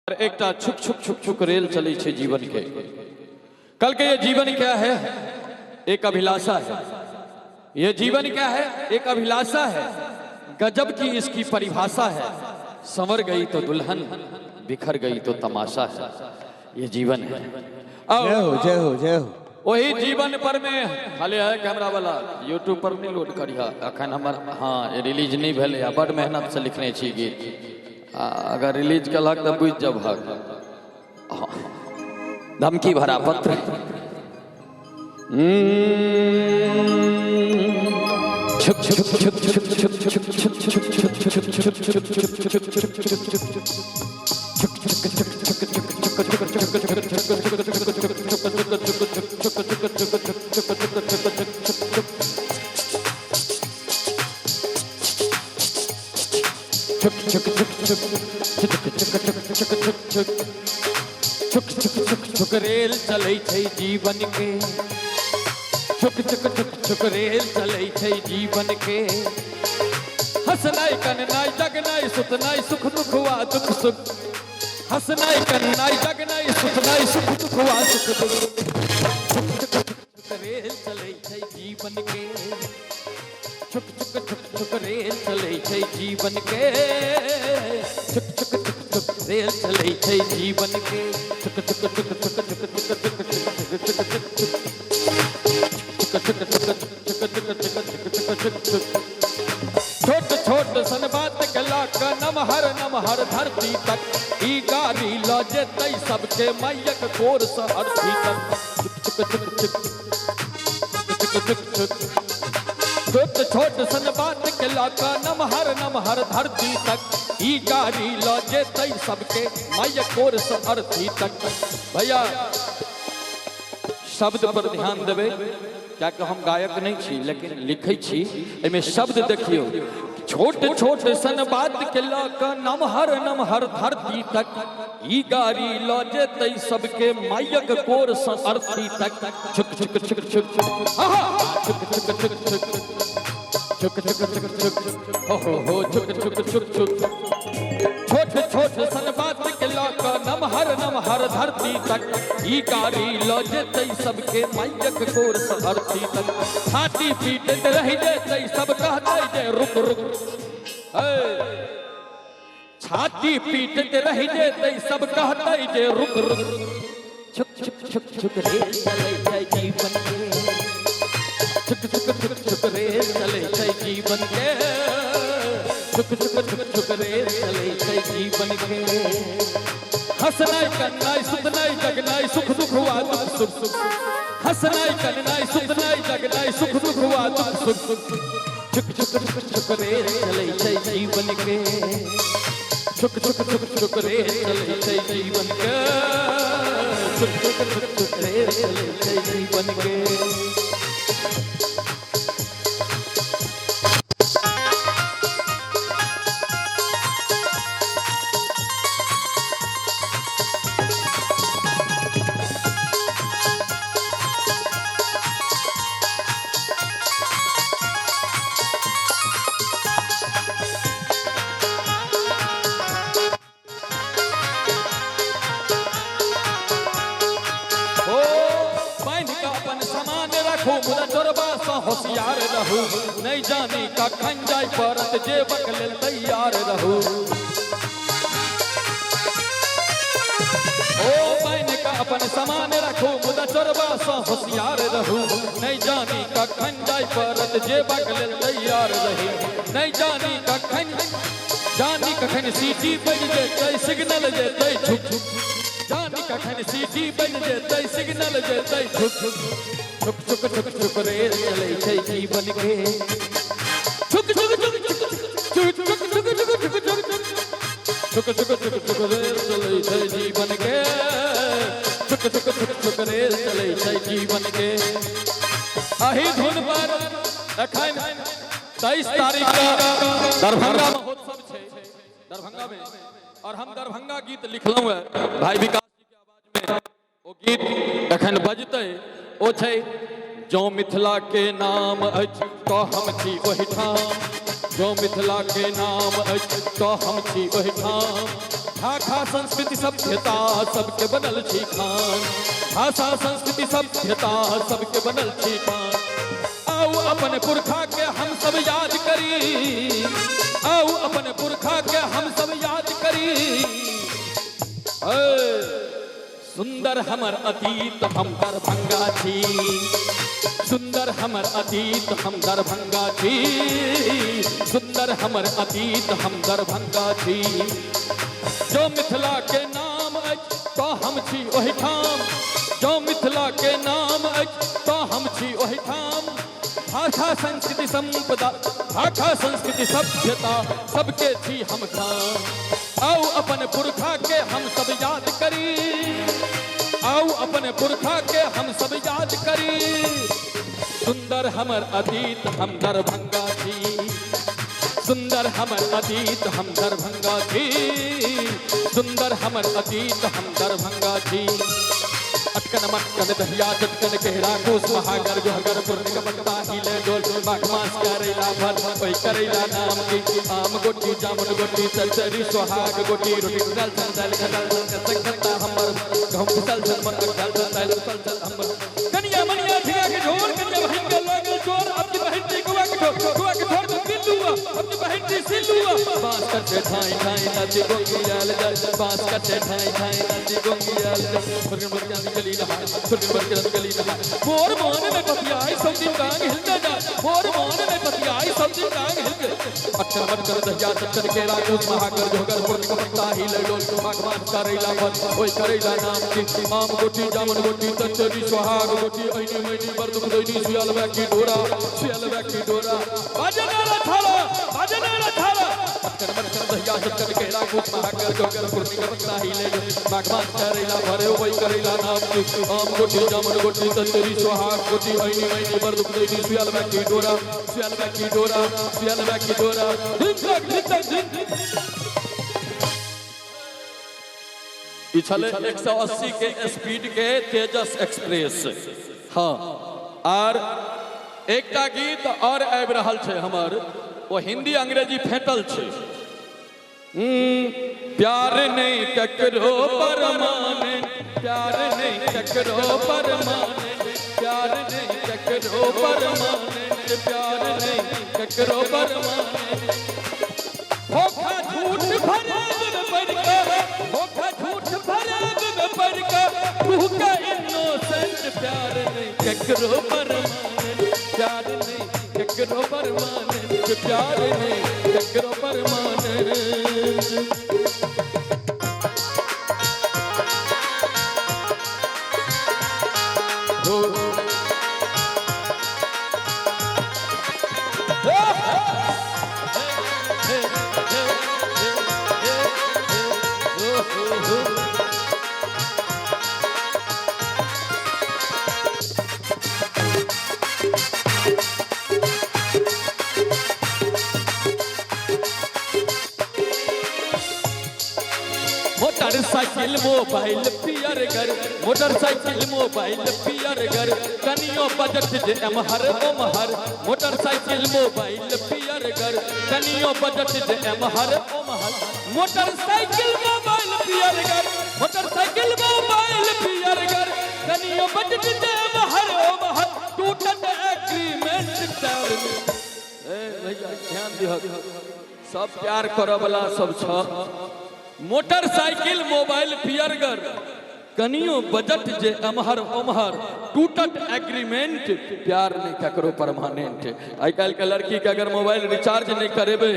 एक छुक छुक छुक छुक रेल चली छे जीवन के। कल के ये जीवन क्या है? एक अभिलाषा है। ये जीवन क्या है? एक अभिलाषा है। गजब की इसकी परिभाषा है। संवर गई तो दुल्हन, बिखर गई तो तमाशा है। ये जीवन है। जय हो जय हो जय हो। वही जीवन पर में खाली है कैमरा वाला यूट्यूब पर नहीं लोड करिया अखन हमर। हाँ, रिलीज नहीं भेल, बड़ मेहनत से लिखने छी गीत। अगर रिलीज कलक तो बुझ जब धमकी भरा पत्र। छुक छुक छुक छुक छुक छुक छुक रेल चलै छै जीवन के। छुक छुक छुक छुक रेल चलै छै जीवन के। हंसनाई कननाई जगनाई सुतनाई सुख दुख हुआ दुख सुख। हंसनाई कननाई जगनाई सुतनाई सुख दुख हुआ सुख दुख। छुक छुक छुक रेल चलै छै जीवन के। छुक छुक छुक छुक रेल चलै छै जीवन के। छुक छुक छुक छुक रेल चलै छै जीवन के। छुक छुक छुक छुक छुक छुक छुक छोट छोट सन बात कला का नमहर नमहर धरती तक। ई गाड़ी ल जेतै सबके मैयक कोर सहरती तक। छोट छोट सन बात कला का नमहर नमहर धरती तक। ई गाड़ी ल जेतै सबके मैयक कोर सहरती तक। भैया शब्द पर ध्यान देवे, क्या कि हम गायक नहीं छी लेकिन लिखै छी। एमे शब्द देखियो। छोट छोट सन बात के लका नमहर नमहर धरती तक। ई गाड़ी ल जेतै सबके मायक कोर अर्थी तक। छुक छुक छुक छुक आहा छुक छुक छुक छुक छुक छुक छुक छुक हो छुक छुक छुक छुक। छोट छोट सन बात के लका नमहर नमहर धरती तक। ई गाड़ी ल जेतै सबके मायक कोर अर्थी तक। छाती पीटत रह जेतै सब कहतै जे रुक रुक। छाती पीटत रह जेतै सब कहतै जे रुक रुक। छुक छुक छुक छुक रेल चलै छै जीवन के। छुक छुक छुक छुक रेल चलै छै जीवन के। छुक छुक छुक छुक रेल चलै छै जीवन के। हंसनाई कन्नाई सुतनाई जगनाई सुख दुख हुआ दुख सुख सुख। हंसनाई कन्नाई सुतनाई जगनाई सुख दुख हुआ दुख सुख सुख। छुक छुक छुक छुक रेल चलै छै जीवन के। छुक छुक छुक छुक रेल चलै छै जीवन के। छुक छुक छुक छुक रेल चलै छै जीवन के। मुदा चोरबा सा होशियार रहू। नहीं जानी का खंजाई परत जेबक लेल तैयार रहू। ओ बहन का अपन समान रखो मुदा चोरबा सा होशियार रहू। नहीं जानी का खंजाई परत जेबक लेल तैयार रही। नहीं जानी का जानी कखन सीटी बज जेतै सिग्नल जेतै झुक झुक। जानी कखन सीटी बज जेतै सिग्नल जेतै झुक झुक। छुक छुक छुक छुक रेल चलै छै जीवन के। छुक छुक छुक छुक छुक छुक छुक छुक छुक छुक छुक छुक छुक रेल चलै छै जीवन के। छुक छुक छुक छुक रेल चलै छै जीवन के। अही धुन पर एखन 23 तारीख का दरभंगा महोत्सव छै दरभंगा में। और हम दरभंगा गीत लिखलहुँ है भाई विकास जी के आवाज में। वो गीत एखन बजतै। ओ छै जो मिथिला के नाम अछि तो हम छी ओहिठाम। जो मिथिला के नाम अछि तो हम छी ओहिठाम। भाषा संस्कृति सभ्यता सबके बनल छी खान, भाषा संस्कृति सभ्यता सबके बनल छी खान। आओ अपने पुरखा के हम सब याद करी, आओ अपने पुरखा के हम सब याद करी। सुंदर हमर अतीत हम दरभंगा छी, सुंदर हमर अतीत हम दरभंगा छी, सुंदर हमर अतीत हम दरभंगा छी। जो मिथिला के नाम अछि तो हम छी ओहि ठाम, जो मिथिला के नाम अछि तो हम छी ओहि ठाम। भाषा संस्कृति संपदा, भाषा संस्कृति सभ्यता सबके छी हम खान। आओ अपन पुरखा के हम सब याद करी, आओ अपने पुरखा के हम सब याद करी। सुंदर हमर अतीत हम दरभंगा छी, सुंदर हमर अतीत हम दरभंगा छी, सुंदर हमर अतीत हम दरभंगा छी। अटकन मटकन दहिया चटकन केहरा कोस महागर जोहगर पूर्णिक बनता हिले डोल माघ मास करेला भर ओई करेला नाम की। आम गोटी जामुन गोटी चचरी सोहाग गोटी रोटी डाल चल खडल संगता हमर गहम चल चल मन डाल चल चल हमर। कनिया मनिया धिया के ढोल कनिया बहन के लागे चोर अपनी बहन की गुआ के ढोल में बिल्लुआ अपनी बहन की सिल्लुआ। बांस करते ठाई ठाई नदी गोंगियाल जल, बांस करते ठाई ठाई नदी गोंगियाल जल। फरगन बरगन गली नहा, फरगन बरगन गली नहा। मोर मान में पतियाई सब दिन टांग हिलते जा, मोर मान में पतियाई सब दिन टांग हिलते। अक्षर बनकर दहिया चक्कर के राजूस महाकर जोगर पूर्णिक पत्ता हिले डोल माघ मास करेला भर ओई करेला नाम की। आम गोटी जामुन गोटी चचरी सोहाग गोटी ऐनी मैनी बरदुक दैनी सियाल बैकी डोरा, सियाल बैकी डोरा। बाजना रथाला, बाजना रथाला। अक्षर बनकर दहिया चक्कर के राजूस महाकर जोगर पूर्णिक पत्ता हिले डोल माघ मास करेला भर ओई करेला नाम की। आम गोटी जामुन गोटी चचरी सोहाग गोटी ऐनी मैनी बरदुक दैनी सियाल बैकी डोरा, सियाल बैकी डोरा, सियाल बैकी डोरा। छले 180 के स्पीड के तेजस एक्सप्रेस। हाँ और एकटा गीत और आबि रहल छै हमर, वो हिंदी अंग्रेजी फेंटल छै। प्यार नहीं ककरो परमानेंट, प्यार नहीं ककरो परमानेंट, प्यार नहीं ककरो परमानेंट, प्यार नहीं ककरो परमानेंट। धोखा झूठ फरेब में पड़का, धोखा झूठ फरेब में पड़का, तू का इनोसेंट। प्यार नहीं ककरो परमानेंट, प्यार नहीं ककरो परमानेंट, प्यार नहीं ककरो परमानेंट। मोटरसाइकिल मोबाइल पियर घर, मोटरसाइकिल मोबाइल पियर घर, कनियो बजट जे एमहर ओमहर। मोटरसाइकिल मोबाइल पियर घर, कनियो बजट जे एमहर ओमहर। मोटरसाइकिल मोबाइल पियर घर, मोटरसाइकिल मोबाइल पियर घर, कनियो बजट जे एमहर ओमहर। टूटल एग्रीमेंट प्यार में। भैया ध्यान दिहो, सब प्यार करे वाला सब छ। मोटरसाइकिल मोबाइल पियरगर, कनियो बजट जे अमहर ओमहर। टूटट एग्रीमेंट, प्यार नहीं ककरो परमानेंट। आई काल के लड़की के अगर मोबाइल रिचार्ज नहीं करेबे,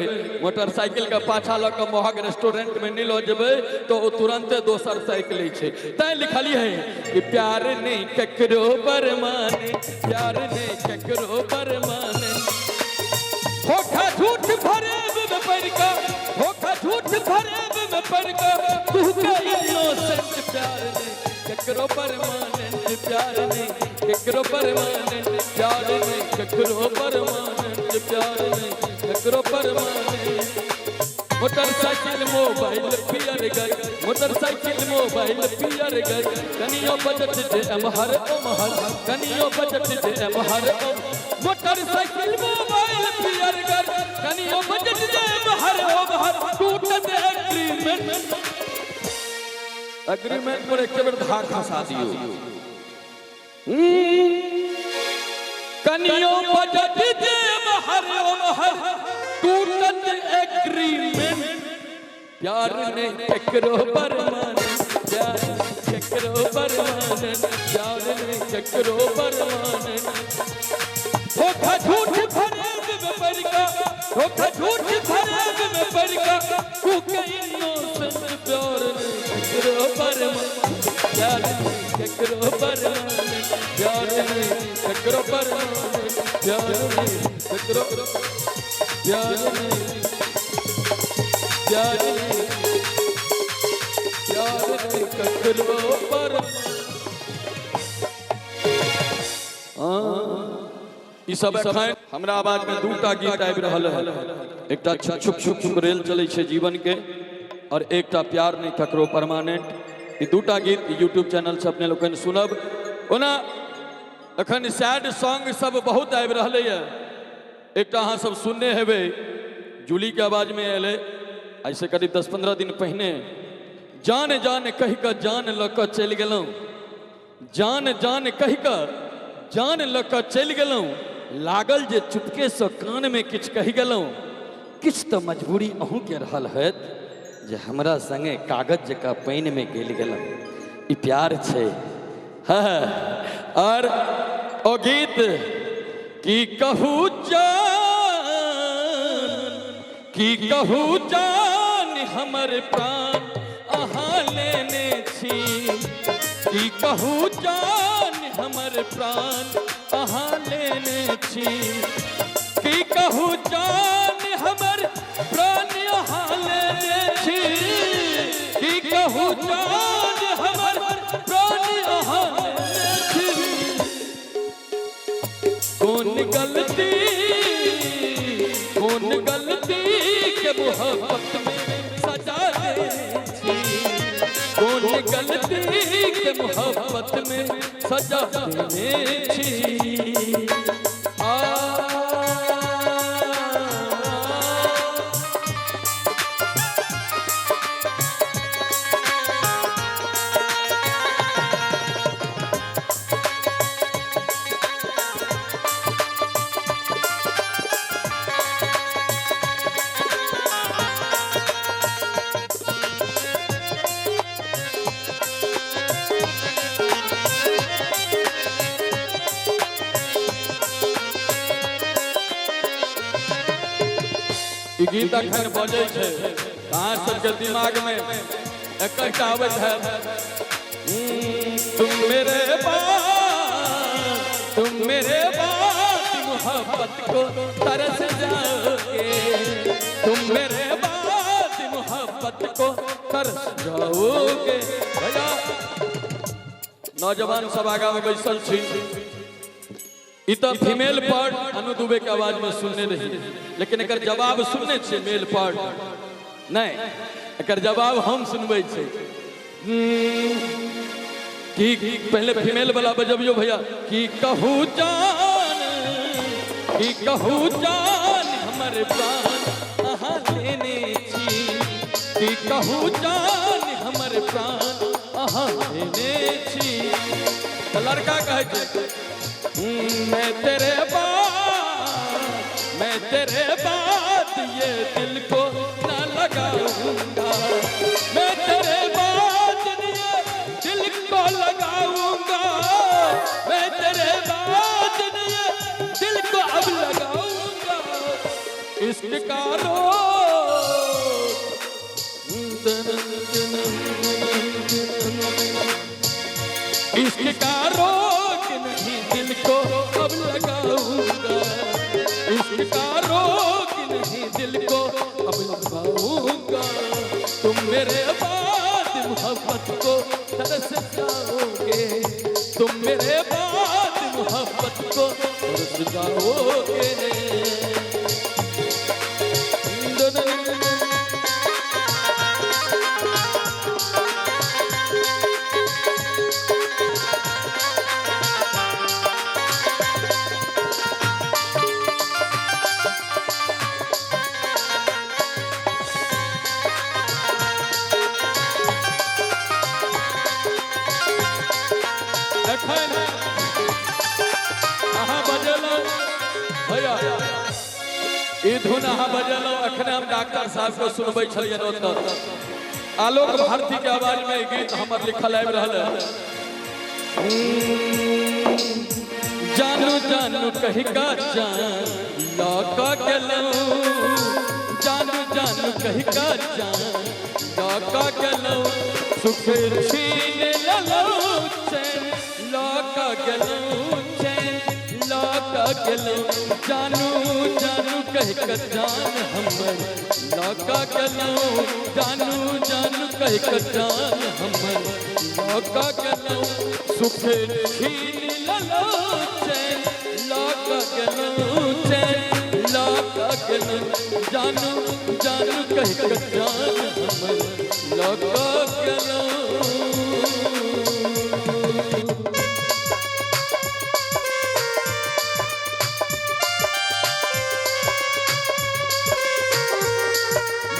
मोटरसाइकिल के पाछा लग के महग रेस्टोरेंट में नहीं लो जेबे तो वो तुरंत दोसर साइकिल छै। तै लिखली है कि प्यार नहीं ककरो परमानेंट, प्यार नहीं ककरो परमानेंट। धोखा झूठ फरेब में पड़का, धोखा झूठ फरेब में पड़का, तू का इनोसेंट। प्यार नहीं ककरो परमानेंट, प्यार नहीं ककरो परमानेंट, प्यार नहीं ककरो परमानेंट, प्यार नहीं ककरो परमानेंट। मोटरसाइकिल मोबाइल पियर घर, मोटरसाइकिल मोबाइल पियर घर, कनियो बजट जे एमहर ओमहर, कनियो बजट जे एमहर ओमहर। मोटरसाइकिल मोबाइल पियर घर, कनियो बजट जे एमहर ओमहर। टूटत एग्रीमेंट, एग्रीमेंट पर एक बेर धाक खसा दियो। कनियो बजट देव हर टूटत एग्रीमेंट, प्यार ने केकरो परमानेंट, प्यार केकरो परमानेंट, प्यार ने केकरो परमानेंट। धोखा झूठ फरेब में पड़ का, धोखा झूठ फरेब में पड़ का, कुके इनोसेंट प्यार ने केकरो परमानेंट, प्यार ने केकरो परमानेंट, प्यार ने केकरो परमानेंट, प्यार ने केकरो, प्यार ने, प्यार ने, प्यार ने केकरो परमानेंट। ई सब एखन हमरा आवाज में दूटा गीत आबि रहल है। एकटा छुक छुक छुक रेल चलै छै जीवन के, और एकटा प्यार नहीं ककरो परमानेंट। ई दूटा गीत यूट्यूब चैनल से अपने लोगन सुनब। ओना एखन सैड सॉन्ग सब बहुत आबि रहले है। एकटा अहाँ सब सुनने हेबै, जूली के आवाज में एले ऐसे करीब 10-15 दिन पहिने। जान जान कहि कऽ जान लऽ कऽ चलि गेलहुँ, जान जान कहि कऽ जान लऽ कऽ चलि गेलहुँ, लागल जे चुपके से कान में किछ कहि गेलहुँ। किछ तो मजबूरी अहूँ के रहल हैत जे हमरा संगे कागज जकाँ पानि में गेल गेलहुँ। ई प्यार छै। हाँ, और ओ गीत की कहू जान, की कहू जान हमर प्राण अहाँ लेने छी, की कहू जान हमर प्राण अहाँ लेने छी, की कहू जान हमर प्राण अहाँ लेने छी, की कहू जान हमर प्राण अहाँ लेने छी। कौन गलती, कौन गलती के मोहब्बत में सजा देने छी, कौन गलती के मोहब्बत में सजा देने छी। गीत अखन बजे छे, अहाँ सबके दिमाग में एक आवत है, तुम मेरे बात, तुम मेरे बात मोहब्बत को तरस जाओगे, तुम मेरे बात मोहब्बत को तरस जाओगे। भैया नौजवान सब आगा में बैसल छी। ई तो फीमेल पार्ट अनु दुबे के आवाज में सुनने रही, लेकिन एकर जवाब सुनने छे मेल पार्ट नहीं, एकर जवाब हम सुनबे छे। की पहले फीमेल वाला बजबियो भैया। की कहू जान, की कहू जान हमर प्राण अहाँ लेने छी, की कहू जान हमर प्राण अहाँ लेने छी। तो लड़का कहे छे मैं तेरे बात, मैं तेरे बात ये दिल को न लगाऊंगा, मैं तेरे बात ये दिल को लगाऊंगा, मैं तेरे बात ये दिल को अब लगाऊंगा। इश्क का इश्क का रोग नहीं दिल को अब लगाऊंगा, इश्क का रोग नहीं दिल को अब लगाऊंगा। तुम मेरे बाद मोहब्बत को तरस जाओगे, तुम मेरे बाद मोहब्बत को तरस जाओगे। ई धुन अहाँ बजेलो अखने हम डॉक्टर साहब को सुनबै छलियन ओतऽ आलोक भारती के आवाज में गीत हमर लिखल आबि रहल है। जानू जानू कहि का जान लौका गेलौ, जानू जानू कहि का जान लौका गेलौ, सुख छीन लेलौ चैन लौका गेलौ, चैन लौका गेलौ, जानू जानू कहि का जान हमर लौका गेलौ, जानू जानू कहि का जान हमर लौका गेलौ, सुख छीन लेलौ चैन लौका गेलौ, चैन लौका गेलौ, जानू जानू कहि का जान हमर लौका गेलौ।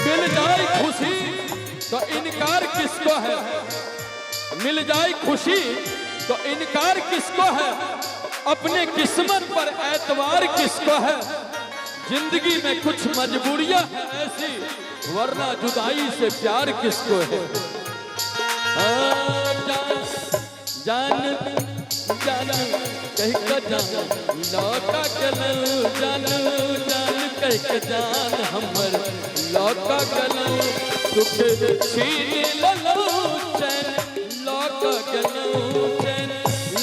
मिल जाए खुशी तो इनकार किसको है, मिल जाए खुशी तो इनकार किसको है, अपने किस्मत पर एतबार किसको है, जिंदगी में कुछ मजबूरियां हैं ऐसी वरना जुदाई से प्यार किसको है। जान जान कह का जान लौका गेलौ, जानू जान कह का जान हमर लौका गेलौ, सुख छीन लेलौ चैन लौका गेलौ, चैन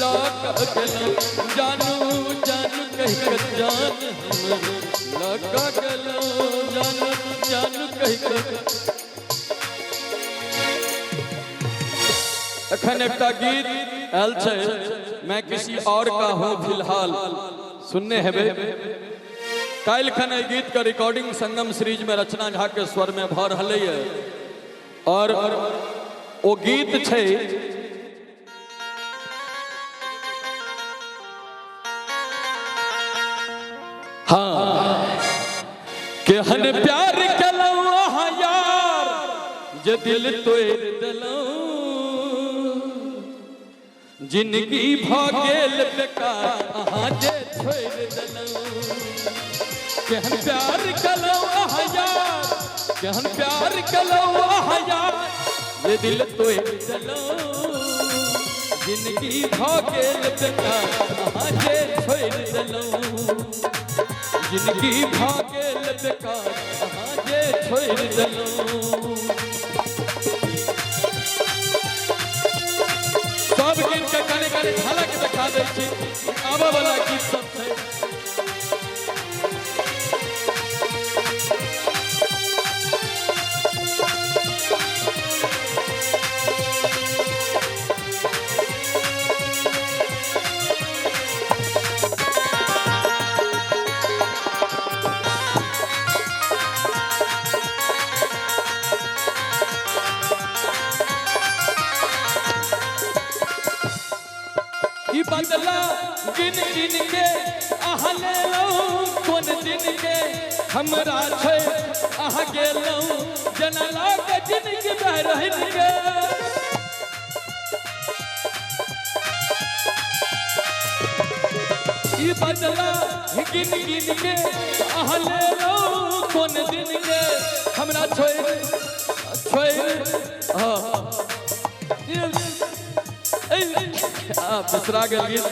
लौका गेलौ, जानू जानू कह का जान हमर लौका गेलौ, जानू जानू कह का। अखन एकटा गीत आयल छै, मैं किसी और का हूँ फिलहाल, सुनने हेबे। काल्हि खन एहि गीत के रिकॉर्डिंग संगम सीरीज में रचना झा के स्वर में भ रहलै है और ओ गीत छै हाँ केहन प्यार केलौ अहाँ यार जे दिल तोड़ि देलौ, जिंदगी भ गेल बेकार अहाँ जे छोड़ि देलौ, केहन प्यार केलौ अहाँ यार, केहन प्यार केलौ अहाँ यार जे दिल तोड़ि देलौ, जिंदगी भ गेल बेकार अहाँ जे छोड़ि देलौ, जिंदगी भ गेल बेकार अहाँ जे छोड़ि देलौ। सब गीत के कने कने झलक दिखा दै छी, आबऽ वाला गीत सब छै। बदला गिन गिन के अहाँ लेलौ कोन दिन के हमरा छै अहाँ गेलौ, जेना लागे जिंदगी में रहिन के। ई बदला गिन गिन के अहाँ लेलौ कोन दिन के हमरा छोड़ि दूसरा गीत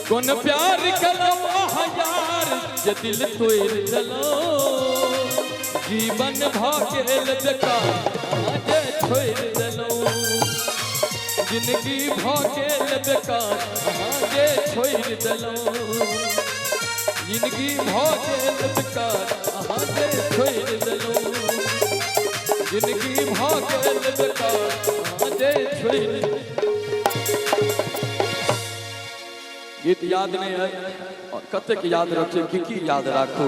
कोन प्यार केलौ अहाँ यार जे दिल तोड़ि देलौ, जीवन भ गेल बेकार अहाँ जे छोड़ि देलौ, जिंदगी भ गेल बेकार अहाँ जे छोड़ि देलौ, जिंदगी भ गेल बेकार अहाँ जे छोड़ि देलौ, जिंदगी भ गेल बेकार अहाँ जे छोड़ि देलौ। गीत याद नहीं है और कतेक याद रखे की याद राखू।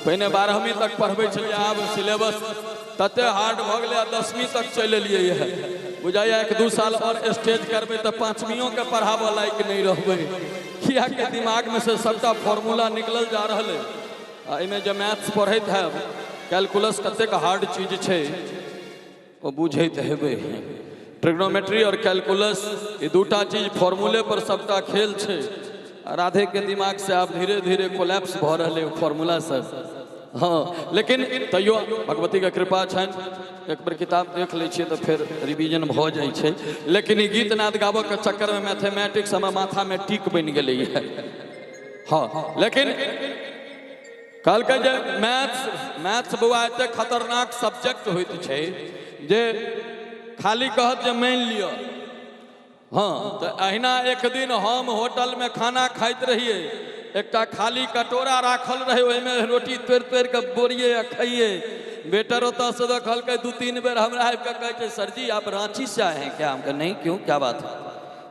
पहले 12वीं तक पढ़बे छलिए, आब सिलेबस तते हार्ड भ गेलै 10वीं तक चल एलिए है। बुझाइए 1-2 साल और स्टेज करबे तो 5वीं के पढ़ाबे लायक नहीं रहबे, किया के दिमाग में से सबटा फॉर्मूला निकलल जा रहा है। इमे जो मैथ्स पढ़ैत है कैलकुलस कतेक हार्ड चीज है वो बुझैत हेबे। ट्रिग्नोमेट्री और कैलकुलस ये दूटा चीज फॉर्मूले पर सबटा खेल है। राधे के दिमाग से आप धीरे धीरे कोलैप्स भ रहे फॉर्मूला सब हाँ लेकिन तैयो भगवती के कृपा छनि, एक बार किताब देख लै छियै तो फिर रिवीजन भ जाइ छै। लेकिन ई गीत नाद गाबऽ के चक्कर में मैथमेटिक्स हमर माथा में टिक बनि गेलै है। हाँ लेकिन कहलकै जे मैथ्स बौआ एते खतरनाक सब्जेक्ट होइत छै जे खाली कहत जे मान लियो। हाँ तो अहिना एक दिन हम होटल में खाना खाइत रहिए, एकटा खाली कटोरा राखल रहे, ओहिमे रोटी तोड़ तोड़ के बोरिए खाइए। वेटर ओतऽ से देखलकै 2-3 बेर हमरा आबि के कहै छै सर जी आप रांची से आए हैं क्या? हम कहा नहीं, क्यों, क्या बात है?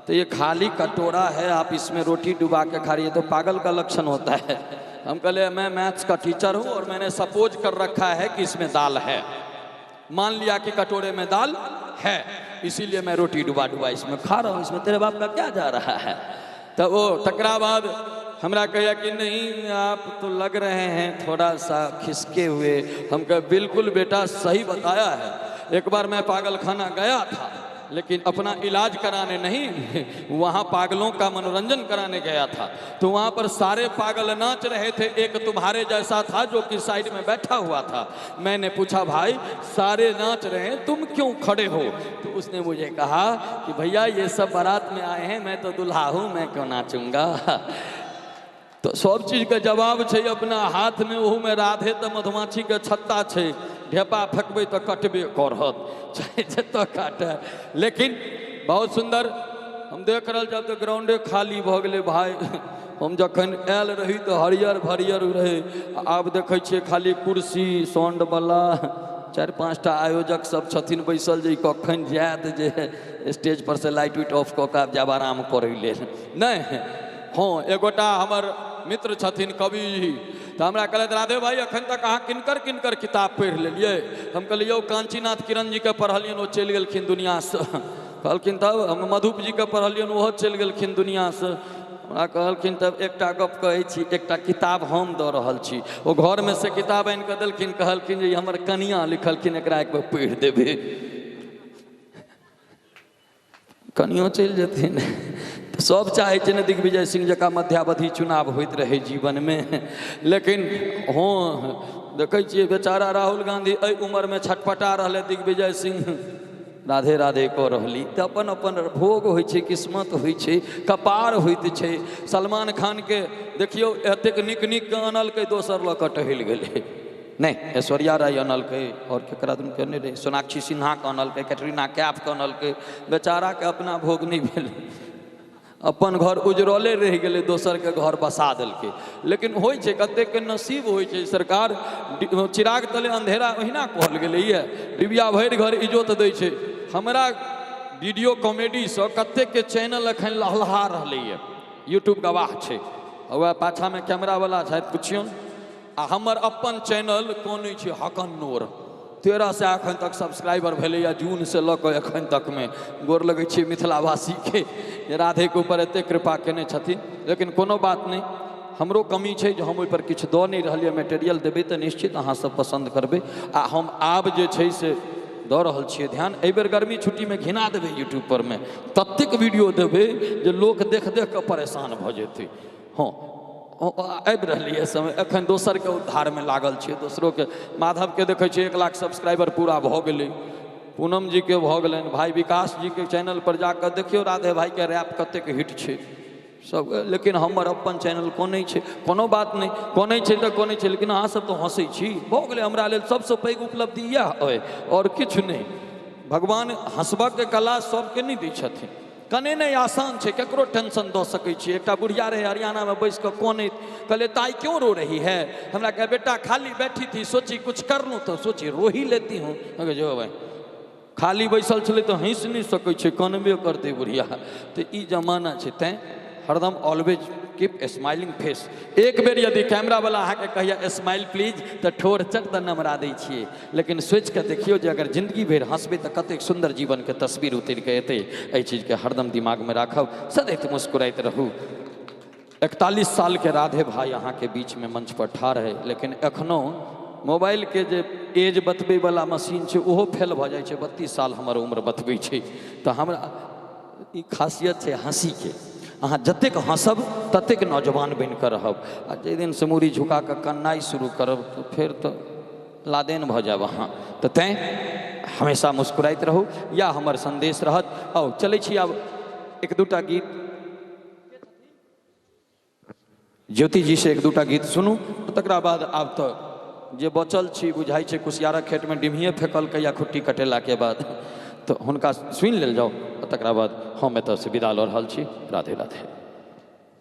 तो ये खाली कटोरा है, आप इसमें रोटी डुबा के खा रही है, तो पागल का लक्षण होता है। हम कहले मैं मैथ्स का टीचर हूँ और मैंने सपोज कर रखा है कि इसमें दाल है, मान लिया कि कटोरे में दाल है, इसीलिए मैं रोटी डुबा डुबा इसमें खा रहा हूँ, इसमें तेरे बाप का क्या जा रहा है? तो वो तकरा बाद हमरा कहा कि नहीं आप तो लग रहे हैं थोड़ा सा खिसके हुए। हम कहा बिल्कुल बेटा सही बताया है। एक बार मैं पागल खाना गया था, लेकिन अपना इलाज कराने नहीं, वहाँ पागलों का मनोरंजन कराने गया था। तो वहाँ पर सारे पागल नाच रहे थे, एक तुम्हारे जैसा था जो कि साइड में बैठा हुआ था। मैंने पूछा भाई सारे नाच रहे हैं तुम क्यों खड़े हो? तो उसने मुझे कहा कि भैया ये सब बारात में आए हैं, मैं तो दुल्हा हूँ, मैं क्यों नाचूंगा? तो सब चीज के जवाब छै अपना हाथ में, ओहू में राधे तो मधुमाछी के छत्ता छै, ढेपा फेंकबे तो कटबे करत, चाहे जतऽ काटे। लेकिन बहुत सुंदर हम देख रहे जब तो ग्राउंडे खाली भ गेलै भाई। हम जखन आयल रही तो हरियर भरियर रहे, आब देखै छियै खाली कुर्सी साउंड वाला 4-5 टा आयोजक सब छथिन बैसल, जे कखन जायत जे स्टेज पर से लाइट उइट ऑफ कऽ के आब जाब आराम करै लेल नहीं। हाँ एगोटा हमर मित्र छथिन कवि, तो हमरा कहलथि राधे भाई अखन तक अहाँ किनकर किनकर किताब पढ़ि लेलिए? हम कहलिए यौ कांचीनाथ किरण जी के पढ़लियन, वो चलि गेलखिन दुनिया से। कहलखिन तब हम मधुप जी के पढ़लियन, ओहो चलि गेलखिन दुनिया से। हमरा कहलखिन तब एकटा गप कहै छी, एकटा किताब हम दऽ रहल छी। वो घर में से किताब आनि कऽ देलखिन, कहलखिन जे हमर कनिया लिखलखिन, एकरा एक बेर पढ़ि देबै। कनियो चलि जेथिन। तो सब चाहे छै ने दिग्विजय सिंह जका मध्यावधि चुनाव होइत रहे जीवन में। लेकिन हाँ देखै छियै बेचारा राहुल गांधी एहि उम्र में छटपटा रहले, दिग्विजय सिंह राधे राधे कऽ रहली। तो अपन अपन भोग होइ छै, किस्मत होइ छै, कपार होइत छै। सलमान खान के देखियो एतेक नीक नीक के अनलकै, दोसर लऽ कऽ टहल गेलै। नहीं ऐश्वर्या राय अनलकै और केकरा दुन के नहीं रहे, सोनाक्षी सिन्हा के अनलकै, कैटरीना कैफ के अनलकै। बेचारा के अपना भोग नहीं भेलै, अपन घर उजरले रह गेलै, दोसर के घर बसा देलकै। लेकिन होइ छै कतेक के नसीब होइ छै। सरकार चिराग तले अंधेरा ओहिना कहल गेलै है, डिबिया भरि घर इजोत दै छै। हमरा वीडियो कॉमेडी से कतेक के चैनल अखन लहलहा रहलै है, यूट्यूब गवाह छै। वह पाछा में कैमरा वाला छथि, पुछियौन। आ हमर अपन चैनल कोन छै हकन नूर, 13 से एखन तक सब्सक्राइबर भेलै, जून से लऽ कऽ एखन तक में। गोर लगै छै मिथिलावासी के, राधे के ऊपर एते कृपा केने छथिन। लेकिन कोनो बात नहीं, हमरो कमी छै जे हम ओहि पर किछु दऽ नहीं रहलियै। मटेरियल देबै तऽ निश्चित अहाँ सब पसंद करबै। आ हम आब जे छै से दऽ रहल छियै ध्यान। एहि बेर गर्मी छुट्टी में घिना देबै यूट्यूब पर में, ततेक वीडियो देबै जे लोक देख देख कऽ परेशान भऽ जेतै। हाँ आबि रहलै है समय, एखन दोसर के उद्धार में लागल छियै। दोसरों के माधव के देखै छियै 1 लाख सब्सक्राइबर पूरा भऽ गेलै, पूनम जी के भऽ गेलनि, भाई विकास जी के चैनल पर जाकर देखियो राधे भाई के रैप कतेक हिट छै सब। लेकिन हमर अपन चैनल कोनै छै, कोनो बात नहीं, कोनै छै तऽ कोनै छै। लेकिन अहाँ सब तो हंसै छी, भऽ गेलै हमरा लेल सबसँ पैघ उपलब्धि इएह अइ और किछु नहीं। भगवान हंसबक के कला सबके नहीं दै छथिन, कने नहीं आसान छै, केकरो टेंशन दऽ सकै छी। एकटा बुढ़िया रहे हरियाणा में बैस कऽ कोनैत, कहले ताई क्यों रो रही है? हमरा कहे बेटा खाली बैठी थी, सोची कुछ कर लूँ तो सोची रो ही लेती हूँ। जो भाई खाली बैसल छलै तो हंस नहीं सकै छै, कनबे करते बुढ़िया। तो ई जमाना छै, तैं हरदम always keep a smiling face. एक बेर यदि कैमरा वाला अहाँके कहैया स्माइल प्लीज तो ठोर चट दऽ नमरा दै छियै। लेकिन सोचि कऽ देखियो जे अगर जिंदगी भरि हंसबै तऽ कतेक सुंदर जीवन के तस्वीर उतरि कऽ एतै। एहि चीज के हरदम दिमाग में राखब, सदैव मुस्कुराइत रहू। 41 साल के राधे भाई अहाँ के बीच में मंच पर ठाढ़ है, लेकिन एखनो मोबाइल के जे एज बतबै वाला मशीन छै ओहो फेल भऽ जाइ छै। 32 साल हमर उम्र बतबै छै। तऽ हमरा ई खासियत छै हंसी के। अहाँ जतेक हँसब ततेक नौजवान बन कऽ रहब आ जाहि दिन से मूड़ी झुका कऽ कन्नाइ शुरू करब तऽ फेर तऽ लादेन भऽ जायब अहाँ। तऽ तैँ हमेशा मुस्कुराइत रहू, या हमर संदेश रहत। आओ चलै छी आब एक दूटा गीत ज्योति जी से एक दूटा गीत सुनू, तकरा बाद आब तऽ जे बचल छी बुझाइ छै कुसियारक खेतमे डिम्हिए फेंकलकै या खुट्टी कटेलाके बाद, तऽ हुनका सुनि लेल जाउ, तकरा बाद हम एतऽसँ विदा लऽ रहल छी। राधे राधे।